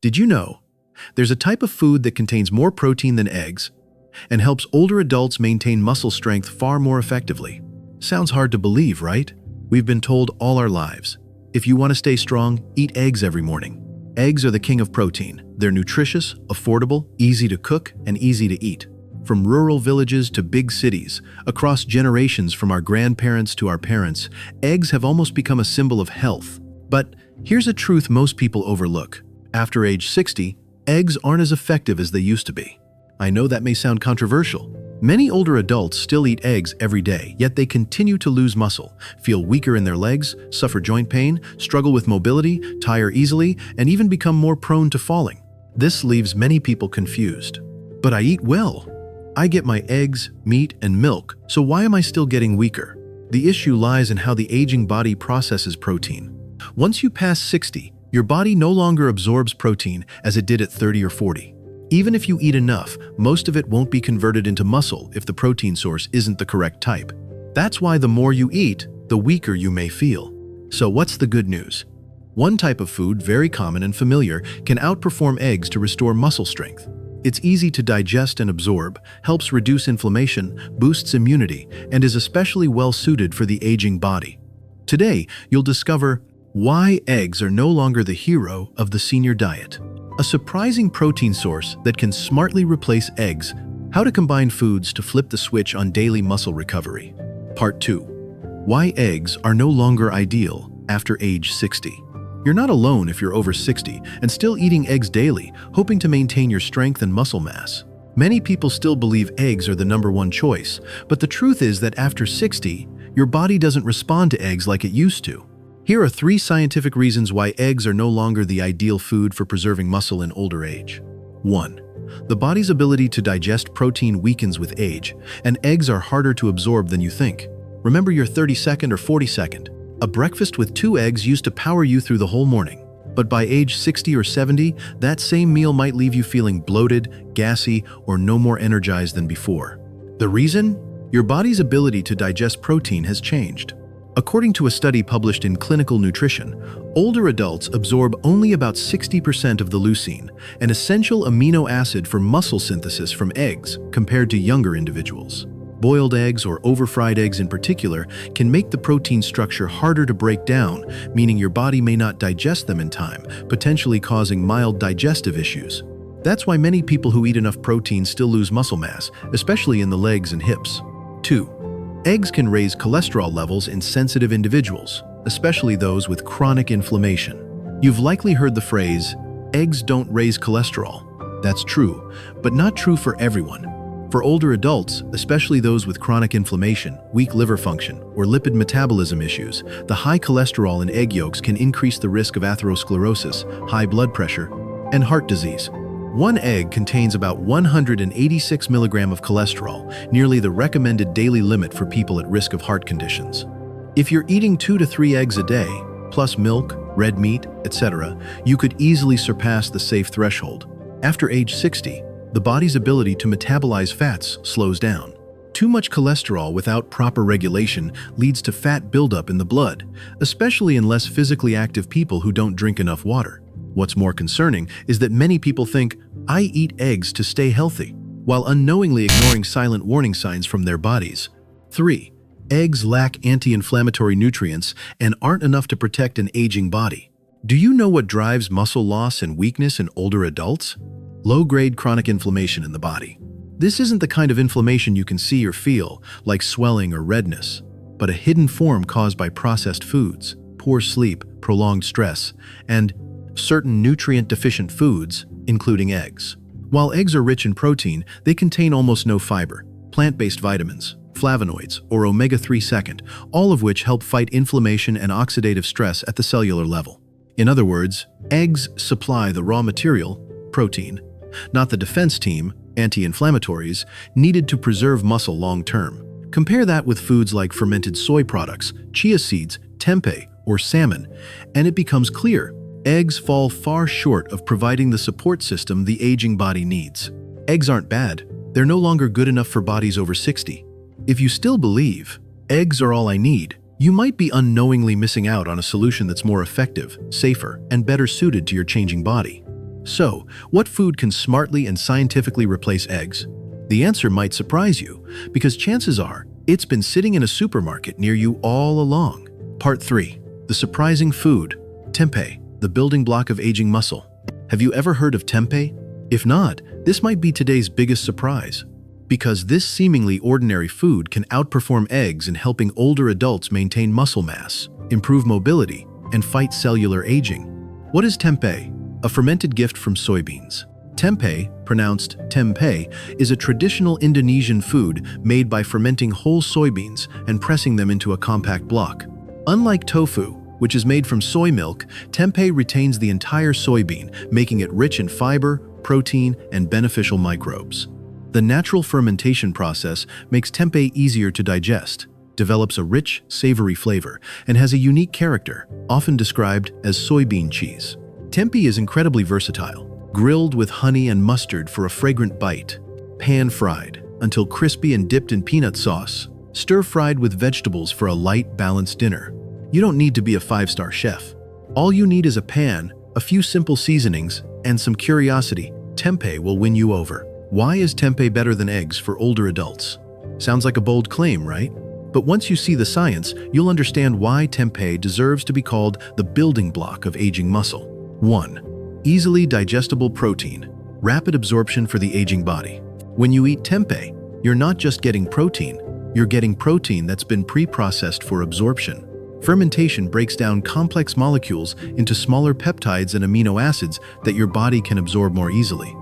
Did you know there's a type of food that contains more protein than eggs and helps older adults maintain muscle strength far more effectively? Sounds hard to believe, right? We've been told all our lives, if you want to stay strong, eat eggs every morning. Eggs are the king of protein. They're nutritious, affordable, easy to cook, and easy to eat. From rural villages to big cities, across generations from our grandparents to our parents, eggs have almost become a symbol of health. But here's a truth most people overlook. After age 60, eggs aren't as effective as they used to be. I know that may sound controversial. Many older adults still eat eggs every day, yet they continue to lose muscle, feel weaker in their legs, suffer joint pain, struggle with mobility, tire easily, and even become more prone to falling. This leaves many people confused. But I eat well. I get my eggs, meat, and milk, so why am I still getting weaker? The issue lies in how the aging body processes protein. Once you pass 60, your body no longer absorbs protein as it did at 30 or 40. Even if you eat enough, most of it won't be converted into muscle if the protein source isn't the correct type. That's why the more you eat, the weaker you may feel. So what's the good news? One type of food, very common and familiar, can outperform eggs to restore muscle strength. It's easy to digest and absorb, helps reduce inflammation, boosts immunity, and is especially well suited for the aging body. Today, you'll discover why eggs are no longer the hero of the senior diet. A surprising protein source that can smartly replace eggs. How to combine foods to flip the switch on daily muscle recovery. Part 2. Why eggs are no longer ideal after age 60. You're not alone if you're over 60 and still eating eggs daily, hoping to maintain your strength and muscle mass. Many people still believe eggs are the #1 choice, but the truth is that after 60, your body doesn't respond to eggs like it used to. Here are 3 scientific reasons why eggs are no longer the ideal food for preserving muscle in older age. 1. The body's ability to digest protein weakens with age, and eggs are harder to absorb than you think. Remember your 30-second or 40-second. A breakfast with 2 eggs used to power you through the whole morning. But by age 60 or 70, that same meal might leave you feeling bloated, gassy, or no more energized than before. The reason? Your body's ability to digest protein has changed. According to a study published in Clinical Nutrition, older adults absorb only about 60% of the leucine, an essential amino acid for muscle synthesis from eggs, compared to younger individuals. Boiled eggs, or over-fried eggs in particular, can make the protein structure harder to break down, meaning your body may not digest them in time, potentially causing mild digestive issues. That's why many people who eat enough protein still lose muscle mass, especially in the legs and hips. 2. Eggs can raise cholesterol levels in sensitive individuals, especially those with chronic inflammation. You've likely heard the phrase, eggs don't raise cholesterol. That's true, but not true for everyone. For older adults, especially those with chronic inflammation, weak liver function, or lipid metabolism issues, the high cholesterol in egg yolks can increase the risk of atherosclerosis, high blood pressure, and heart disease. One egg contains about 186 milligrams of cholesterol, nearly the recommended daily limit for people at risk of heart conditions. If you're eating 2 to 3 eggs a day, plus milk, red meat, etc., you could easily surpass the safe threshold. After age 60, the body's ability to metabolize fats slows down. Too much cholesterol without proper regulation leads to fat buildup in the blood, especially in less physically active people who don't drink enough water. What's more concerning is that many people think, I eat eggs to stay healthy, while unknowingly ignoring silent warning signs from their bodies. 3. Eggs lack anti-inflammatory nutrients and aren't enough to protect an aging body. Do you know what drives muscle loss and weakness in older adults? Low-grade chronic inflammation in the body. This isn't the kind of inflammation you can see or feel, like swelling or redness, but a hidden form caused by processed foods, poor sleep, prolonged stress, and certain nutrient-deficient foods, including eggs. While eggs are rich in protein, they contain almost no fiber, plant-based vitamins, flavonoids, or omega-3, all of which help fight inflammation and oxidative stress at the cellular level. In other words, eggs supply the raw material, protein, not the defense team, anti-inflammatories, needed to preserve muscle long-term. Compare that with foods like fermented soy products, chia seeds, tempeh, or salmon, and it becomes clear. Eggs fall far short of providing the support system the aging body needs. Eggs aren't bad. They're no longer good enough for bodies over 60. If you still believe, eggs are all I need, you might be unknowingly missing out on a solution that's more effective, safer, and better suited to your changing body. So, what food can smartly and scientifically replace eggs? The answer might surprise you, because chances are it's been sitting in a supermarket near you all along. Part 3. The surprising food. Tempeh, the building block of aging muscle. Have you ever heard of tempeh? If not, this might be today's biggest surprise. Because this seemingly ordinary food can outperform eggs in helping older adults maintain muscle mass, improve mobility, and fight cellular aging. What is tempeh? A fermented gift from soybeans. Tempeh, pronounced tempeh, is a traditional Indonesian food made by fermenting whole soybeans and pressing them into a compact block. Unlike tofu, which is made from soy milk, tempeh retains the entire soybean, making it rich in fiber, protein, and beneficial microbes. The natural fermentation process makes tempeh easier to digest, develops a rich, savory flavor, and has a unique character, often described as soybean cheese. Tempeh is incredibly versatile. Grilled with honey and mustard for a fragrant bite, pan-fried until crispy and dipped in peanut sauce, stir-fried with vegetables for a light, balanced dinner. You don't need to be a 5-star chef. All you need is a pan, a few simple seasonings, and some curiosity. Tempeh will win you over. Why is tempeh better than eggs for older adults? Sounds like a bold claim, right? But once you see the science, you'll understand why tempeh deserves to be called the building block of aging muscle. 1. Easily digestible protein, rapid absorption for the aging body. When you eat tempeh, you're not just getting protein, you're getting protein that's been pre-processed for absorption. Fermentation breaks down complex molecules into smaller peptides and amino acids that your body can absorb more easily.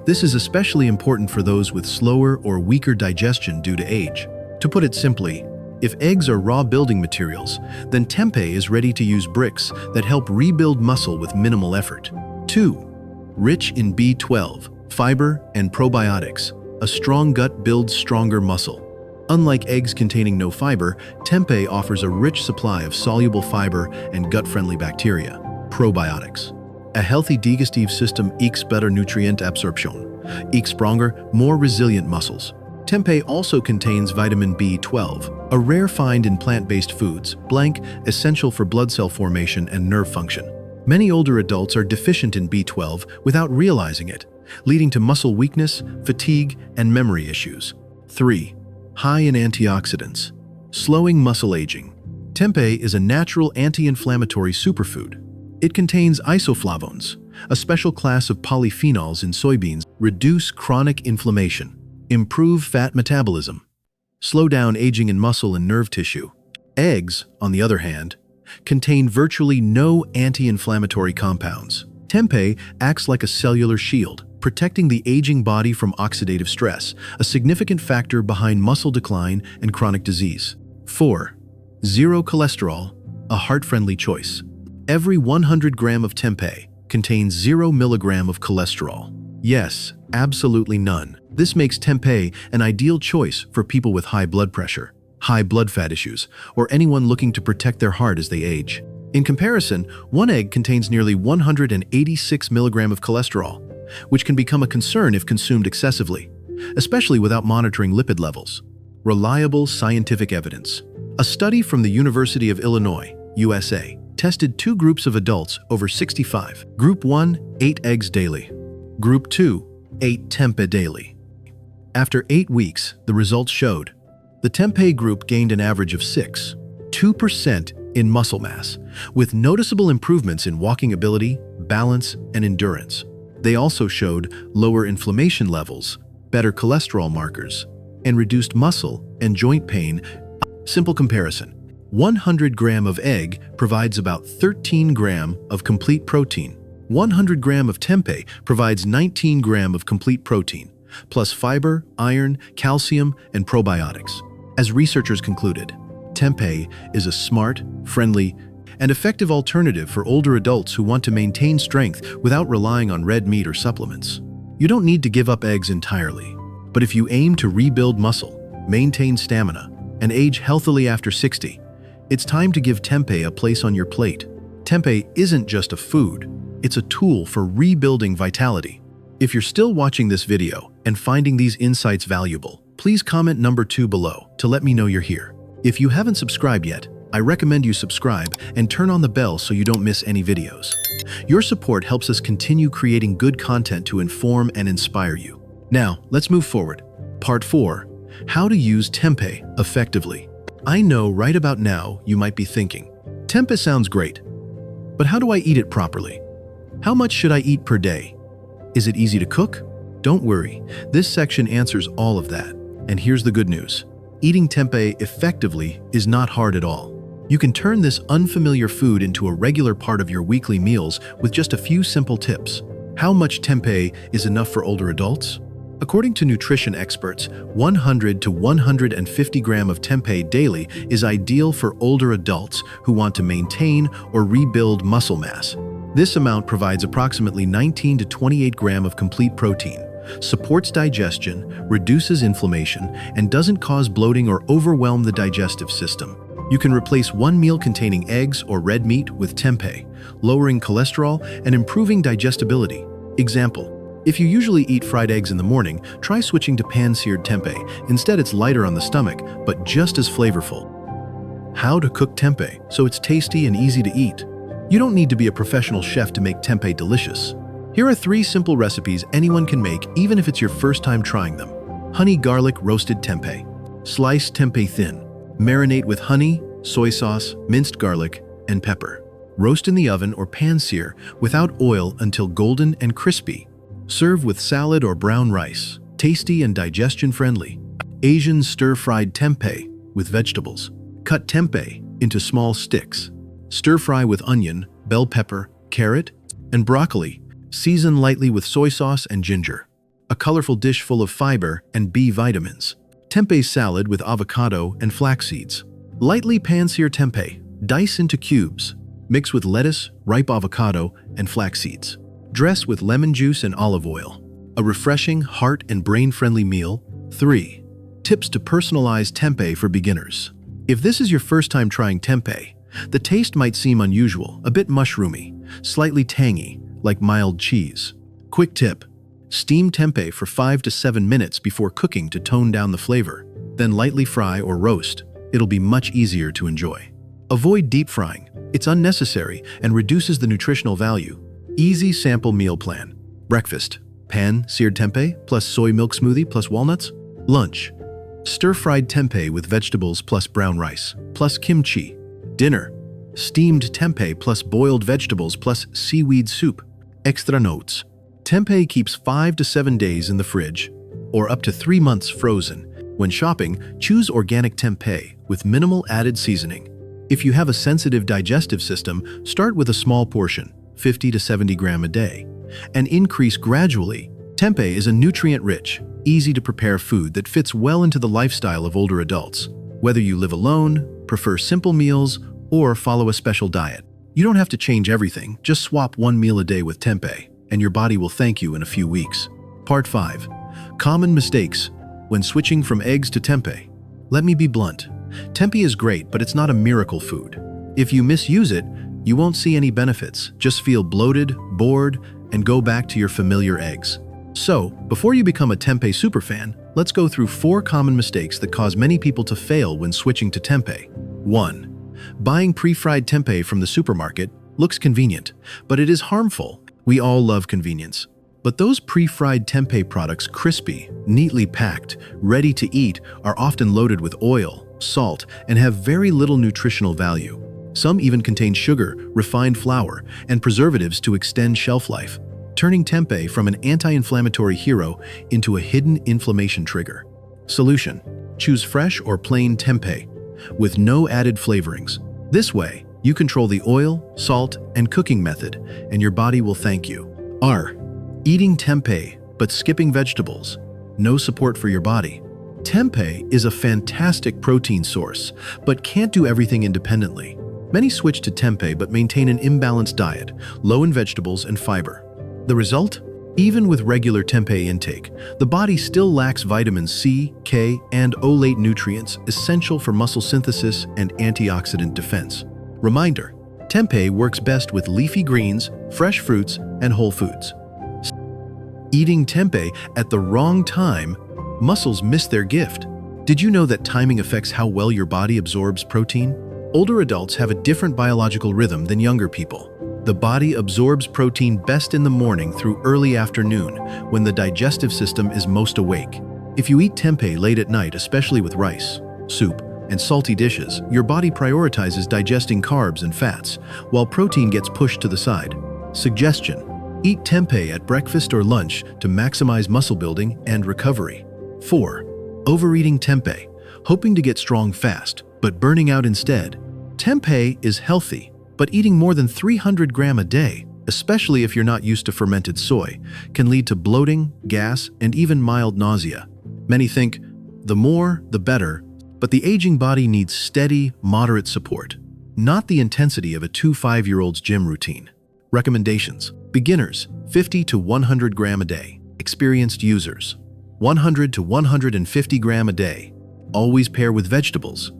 This is especially important for those with slower or weaker digestion due to age. To put it simply, if eggs are raw building materials, then tempeh is ready to use bricks that help rebuild muscle with minimal effort. 2. Rich in B12, fiber, and probiotics. A strong gut builds stronger muscle. Unlike eggs containing no fiber, tempeh offers a rich supply of soluble fiber and gut-friendly bacteria, probiotics. A healthy digestive system equals better nutrient absorption, equals stronger, more resilient muscles. Tempeh also contains vitamin B12, a rare find in plant-based foods, essential for blood cell formation and nerve function. Many older adults are deficient in B12 without realizing it, leading to muscle weakness, fatigue, and memory issues. 3. High in antioxidants, slowing muscle aging. Tempeh is a natural anti-inflammatory superfood. It contains isoflavones, a special class of polyphenols in soybeans, reduce chronic inflammation, improve fat metabolism, slow down aging in muscle and nerve tissue. Eggs, on the other hand, contain virtually no anti-inflammatory compounds. Tempeh acts like a cellular shield, protecting the aging body from oxidative stress, a significant factor behind muscle decline and chronic disease. 4. Zero cholesterol, a heart-friendly choice. Every 100 gram of tempeh contains 0 milligram of cholesterol. Yes, absolutely none. This makes tempeh an ideal choice for people with high blood pressure, high blood fat issues, or anyone looking to protect their heart as they age. In comparison, one egg contains nearly 186 milligram of cholesterol, which can become a concern if consumed excessively, especially without monitoring lipid levels. Reliable scientific evidence. A study from the University of Illinois, USA, tested 2 groups of adults over 65. Group 1 ate eggs daily. Group 2 ate tempeh daily. After 8 weeks, the results showed the tempeh group gained an average of 2% in muscle mass, with noticeable improvements in walking ability, balance, and endurance. They also showed lower inflammation levels, better cholesterol markers, and reduced muscle and joint pain. Simple comparison. 100 gram of egg provides about 13 gram of complete protein. 100 gram of tempeh provides 19 gram of complete protein, plus fiber, iron, calcium, and probiotics. As researchers concluded, tempeh is a smart, friendly, and effective alternative for older adults who want to maintain strength without relying on red meat or supplements. You don't need to give up eggs entirely, but if you aim to rebuild muscle, maintain stamina, and age healthily after 60, it's time to give tempeh a place on your plate. Tempeh isn't just a food, it's a tool for rebuilding vitality. If you're still watching this video and finding these insights valuable, please comment number 2 below to let me know you're here. If you haven't subscribed yet, I recommend you subscribe and turn on the bell so you don't miss any videos. Your support helps us continue creating good content to inform and inspire you. Now, let's move forward. Part 4. How to use tempeh effectively. I know right about now you might be thinking, tempeh sounds great, but how do I eat it properly? How much should I eat per day? Is it easy to cook? Don't worry, this section answers all of that. And here's the good news. Eating tempeh effectively is not hard at all. You can turn this unfamiliar food into a regular part of your weekly meals with just a few simple tips. How much tempeh is enough for older adults? According to nutrition experts, 100 to 150 grams of tempeh daily is ideal for older adults who want to maintain or rebuild muscle mass. This amount provides approximately 19 to 28 grams of complete protein, supports digestion, reduces inflammation, and doesn't cause bloating or overwhelm the digestive system. You can replace one meal containing eggs or red meat with tempeh, lowering cholesterol and improving digestibility. Example: if you usually eat fried eggs in the morning, try switching to pan-seared tempeh. Instead, it's lighter on the stomach, but just as flavorful. How to cook tempeh so it's tasty and easy to eat. You don't need to be a professional chef to make tempeh delicious. Here are 3 simple recipes anyone can make, even if it's your first time trying them. Honey garlic roasted tempeh. Slice tempeh thin. Marinate with honey, soy sauce, minced garlic, and pepper. Roast in the oven or pan-sear without oil until golden and crispy. Serve with salad or brown rice. Tasty and digestion-friendly. Asian stir-fried tempeh with vegetables. Cut tempeh into small sticks. Stir-fry with onion, bell pepper, carrot, and broccoli. Season lightly with soy sauce and ginger. A colorful dish full of fiber and B vitamins. Tempeh salad with avocado and flax seeds. Lightly pan-sear tempeh. Dice into cubes. Mix with lettuce, ripe avocado, and flax seeds. Dress with lemon juice and olive oil. A refreshing, heart and brain-friendly meal. 3. Tips to personalize tempeh for beginners. If this is your first time trying tempeh, the taste might seem unusual, a bit mushroomy, slightly tangy, like mild cheese. Quick tip: steam tempeh for 5 to 7 minutes before cooking to tone down the flavor. Then lightly fry or roast. It'll be much easier to enjoy. Avoid deep frying. It's unnecessary and reduces the nutritional value. Easy sample meal plan. Breakfast: pan-seared tempeh plus soy milk smoothie plus walnuts. Lunch: stir-fried tempeh with vegetables plus brown rice plus kimchi. Dinner: steamed tempeh plus boiled vegetables plus seaweed soup. Extra notes: tempeh keeps 5 to 7 days in the fridge, or up to 3 months frozen. When shopping, choose organic tempeh with minimal added seasoning. If you have a sensitive digestive system, start with a small portion, 50 to 70 grams a day, and increase gradually. Tempeh is a nutrient-rich, easy-to-prepare food that fits well into the lifestyle of older adults. Whether you live alone, prefer simple meals, or follow a special diet, you don't have to change everything. Just swap one meal a day with tempeh, and your body will thank you in a few weeks. Part 5. Common mistakes when switching from eggs to tempeh. Let me be blunt. Tempeh is great, but it's not a miracle food. If you misuse it, you won't see any benefits. Just feel bloated, bored, and go back to your familiar eggs. So, before you become a tempeh superfan, let's go through 4 common mistakes that cause many people to fail when switching to tempeh. 1. Buying pre-fried tempeh from the supermarket looks convenient, but it is harmful. We all love convenience. But those pre-fried tempeh products, crispy, neatly packed, ready to eat, are often loaded with oil, salt, and have very little nutritional value. Some even contain sugar, refined flour, and preservatives to extend shelf life, turning tempeh from an anti-inflammatory hero into a hidden inflammation trigger. Solution: choose fresh or plain tempeh with no added flavorings. This way, you control the oil, salt, and cooking method, and your body will thank you. R. Eating tempeh but skipping vegetables. No support for your body. Tempeh is a fantastic protein source, but can't do everything independently. Many switch to tempeh but maintain an imbalanced diet, low in vegetables and fiber. The result? Even with regular tempeh intake, the body still lacks vitamins C, K, and folate nutrients essential for muscle synthesis and antioxidant defense. Reminder: tempeh works best with leafy greens, fresh fruits, and whole foods. Eating tempeh at the wrong time, muscles miss their gift. Did you know that timing affects how well your body absorbs protein? Older adults have a different biological rhythm than younger people. The body absorbs protein best in the morning through early afternoon, when the digestive system is most awake. If you eat tempeh late at night, especially with rice, soup, and salty dishes, your body prioritizes digesting carbs and fats, while protein gets pushed to the side. Suggestion: eat tempeh at breakfast or lunch to maximize muscle building and recovery. 4. Overeating tempeh, hoping to get strong fast, but burning out instead. Tempeh is healthy, but eating more than 300 grams a day, especially if you're not used to fermented soy, can lead to bloating, gas, and even mild nausea. Many think, the more, the better, but the aging body needs steady, moderate support, not the intensity of a 5-year-old's gym routine. Recommendations: beginners, 50 to 100 grams a day. Experienced users, 100 to 150 grams a day. Always pair with vegetables.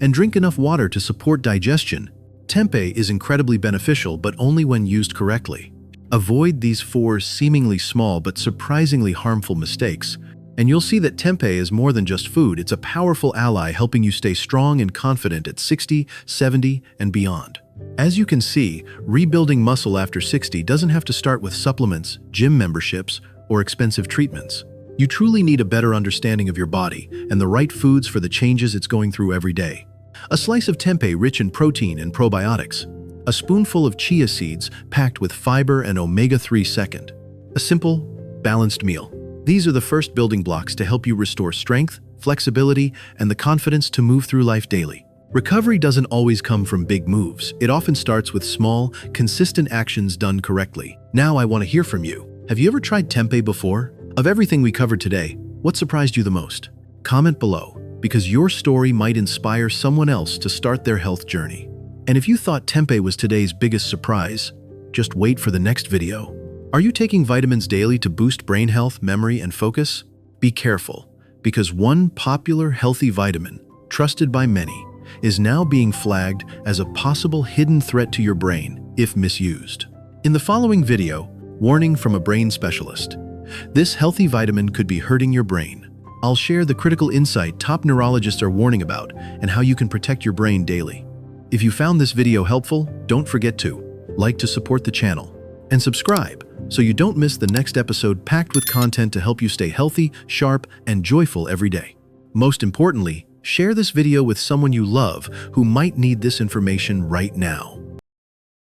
And drink enough water to support digestion. Tempeh is incredibly beneficial, but only when used correctly. Avoid these 4 seemingly small but surprisingly harmful mistakes, and you'll see that tempeh is more than just food. It's a powerful ally helping you stay strong and confident at 60, 70, and beyond. As you can see, rebuilding muscle after 60 doesn't have to start with supplements, gym memberships, or expensive treatments. You truly need a better understanding of your body and the right foods for the changes it's going through every day. A slice of tempeh rich in protein and probiotics. A spoonful of chia seeds packed with fiber and omega-3 second. A simple, balanced meal. These are the first building blocks to help you restore strength, flexibility, and the confidence to move through life daily. Recovery doesn't always come from big moves. It often starts with small, consistent actions done correctly. Now I want to hear from you. Have you ever tried tempeh before? Of everything we covered today, what surprised you the most? Comment below, because your story might inspire someone else to start their health journey. And if you thought tempeh was today's biggest surprise, just wait for the next video. Are you taking vitamins daily to boost brain health, memory, and focus? Be careful, because one popular healthy vitamin, trusted by many, is now being flagged as a possible hidden threat to your brain if misused. In the following video, warning from a brain specialist. This healthy vitamin could be hurting your brain. I'll share the critical insight top neurologists are warning about and how you can protect your brain daily. If you found this video helpful, don't forget to like to support the channel and subscribe so you don't miss the next episode packed with content to help you stay healthy, sharp, and joyful every day. Most importantly, share this video with someone you love who might need this information right now.